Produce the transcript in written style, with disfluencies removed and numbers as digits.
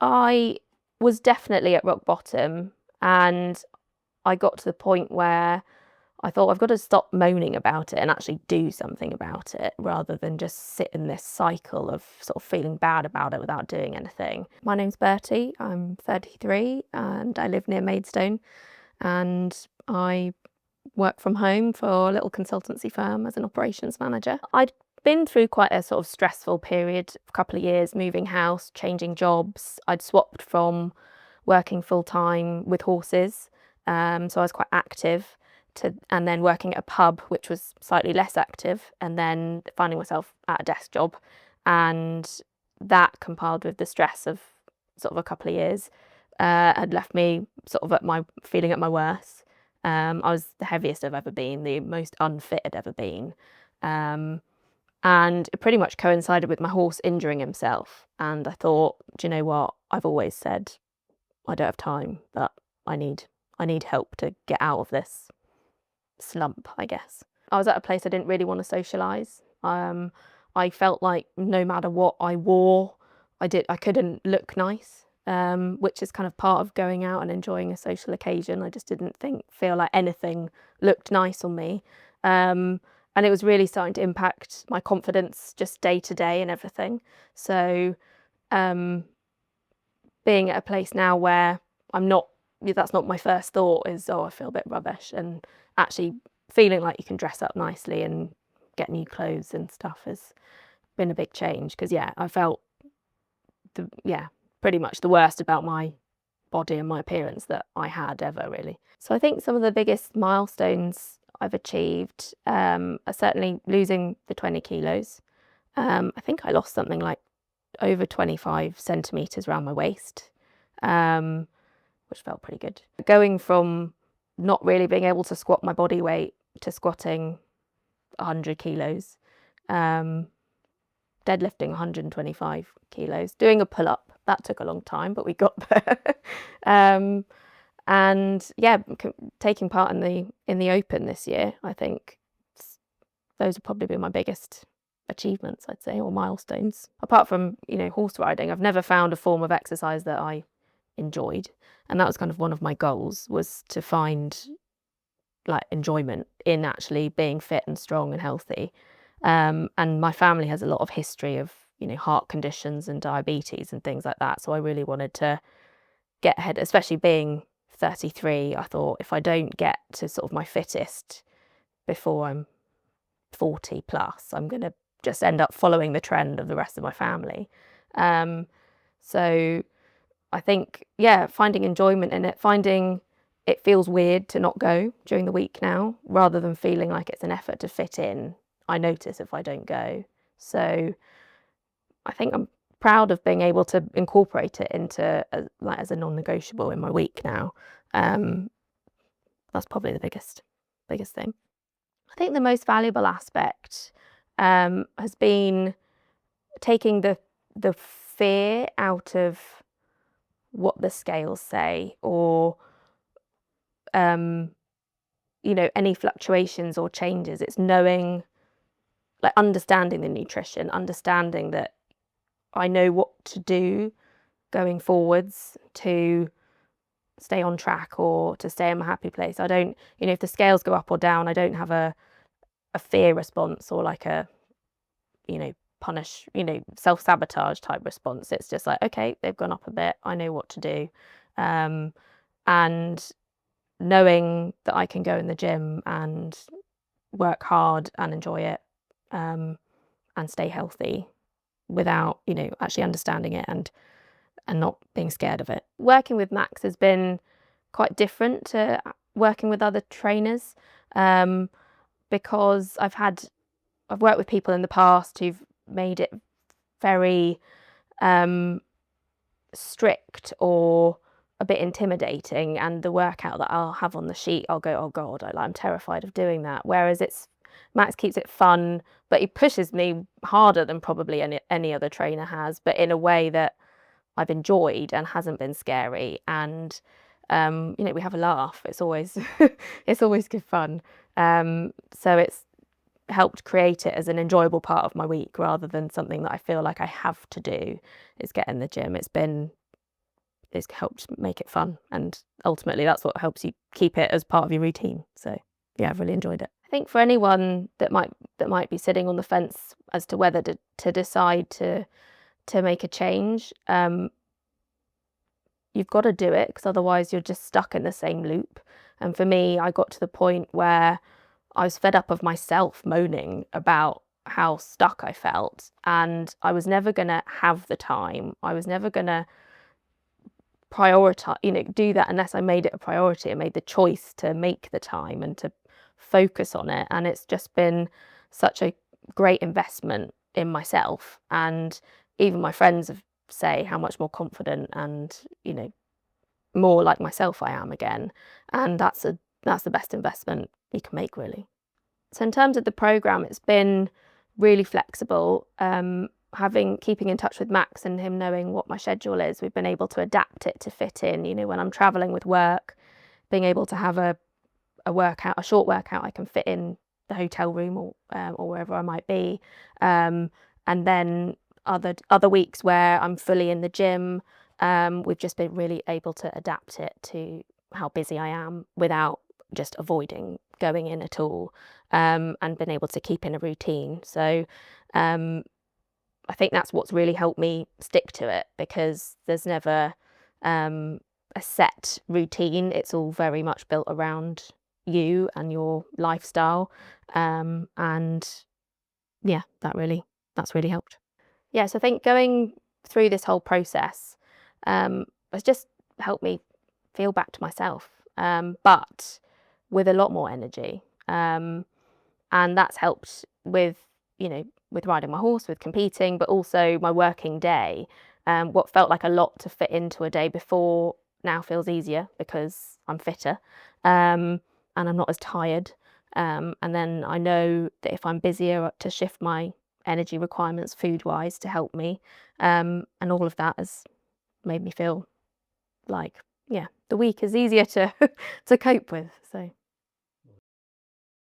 I was definitely at rock bottom, and I got to the point where I thought I've got to stop moaning about it and actually do something about it rather than just sit in this cycle of sort of feeling bad about it without doing anything. My name's Bertie, I'm 33 and I live near Maidstone, and I work from home for a little consultancy firm as an operations manager. I'd been through quite a sort of stressful period, a couple of years, moving house, changing jobs. I'd swapped from working full-time with horses, so I was quite active, and then working at a pub, which was slightly less active, and then finding myself at a desk job. And that, compiled with the stress of sort of a couple of years, had left me sort of feeling at my worst. I was the heaviest I've ever been, the most unfit I'd ever been. And it pretty much coincided with my horse injuring himself. And I thought, do you know what? I've always said I don't have time, but I need help to get out of this slump, I guess. I was at a place I didn't really want to socialise. I felt like no matter what I wore, I couldn't look nice, which is kind of part of going out and enjoying a social occasion. I just didn't feel like anything looked nice on me. And it was really starting to impact my confidence just day to day and everything. So being at a place now where that's not my first thought is, oh, I feel a bit rubbish, and actually feeling like you can dress up nicely and get new clothes and stuff has been a big change. Because I felt pretty much the worst about my body and my appearance that I had ever, really. So I think some of the biggest milestones I've achieved are certainly losing the 20 kilos. I think I lost something like over 25 centimetres around my waist, which felt pretty good. Going from not really being able to squat my body weight to squatting 100 kilos, deadlifting 125 kilos, doing a pull-up. That took a long time, but we got there. And taking part in the Open this year, I think those have probably been my biggest achievements, I'd say, or milestones. Apart from, horse riding, I've never found a form of exercise that I enjoyed, and that was kind of one of my goals, was to find like enjoyment in actually being fit and strong and healthy. And my family has a lot of history of heart conditions and diabetes and things like that, so I really wanted to get ahead, especially being 33. I thought, if I don't get to sort of my fittest before I'm 40 plus, I'm going to just end up following the trend of the rest of my family. So I think, finding enjoyment in it, finding it feels weird to not go during the week now, rather than feeling like it's an effort to fit in. I notice if I don't go. So I think I'm proud of being able to incorporate it into as a non-negotiable in my week now. That's probably the biggest thing. I think the most valuable aspect has been taking the fear out of what the scales say, or any fluctuations or changes. It's knowing, like, understanding the nutrition, understanding that I know what to do going forwards to stay on track or to stay in my happy place. I don't, if the scales go up or down, I don't have a fear response or like a, punish, self-sabotage type response. It's just like, okay, they've gone up a bit, I know what to do. And knowing that I can go in the gym and work hard and enjoy it, and stay healthy without, actually understanding it and not being scared of it. Working with Max has been quite different to working with other trainers, because I've worked with people in the past who've made it very strict or a bit intimidating, and the workout that I'll have on the sheet, I'll go, oh God, I'm terrified of doing that. Whereas Max keeps it fun, but he pushes me harder than probably any other trainer has, but in a way that I've enjoyed and hasn't been scary. And we have a laugh. It's always it's always good fun. So it's helped create it as an enjoyable part of my week rather than something that I feel like I have to do, is get in the gym. It's been it's helped make it fun, and ultimately that's what helps you keep it as part of your routine. So yeah, I've really enjoyed it. I think for anyone that might be sitting on the fence as to whether to decide to make a change, you've got to do it, because otherwise you're just stuck in the same loop. And for me, I got to the point where I was fed up of myself moaning about how stuck I felt, and I was never going to have the time. I was never going to prioritize, do that unless I made it a priority. I made the choice to make the time and to focus on it. And it's just been such a great investment in myself. And even my friends have say how much more confident and, more like myself I am again. And that's the best investment you can make, really. So in terms of the program, it's been really flexible. Keeping in touch with Max and him knowing what my schedule is, we've been able to adapt it to fit in. When I'm traveling with work, being able to have a short workout I can fit in the hotel room or wherever I might be, and then other weeks where I'm fully in the gym, we've just been really able to adapt it to how busy I am without just avoiding going in at all, and been able to keep in a routine. So I think that's what's really helped me stick to it, because there's never a set routine. It's all very much built around you and your lifestyle, and yeah, that's really helped. Yeah, so I think going through this whole process has just helped me feel back to myself, but with a lot more energy. And that's helped with riding my horse, with competing, but also my working day. What felt like a lot to fit into a day before now feels easier because I'm fitter, and I'm not as tired. And then I know that if I'm busier, to shift my energy requirements food-wise to help me. And all of that has made me feel like, yeah, the week is easier to to cope with. So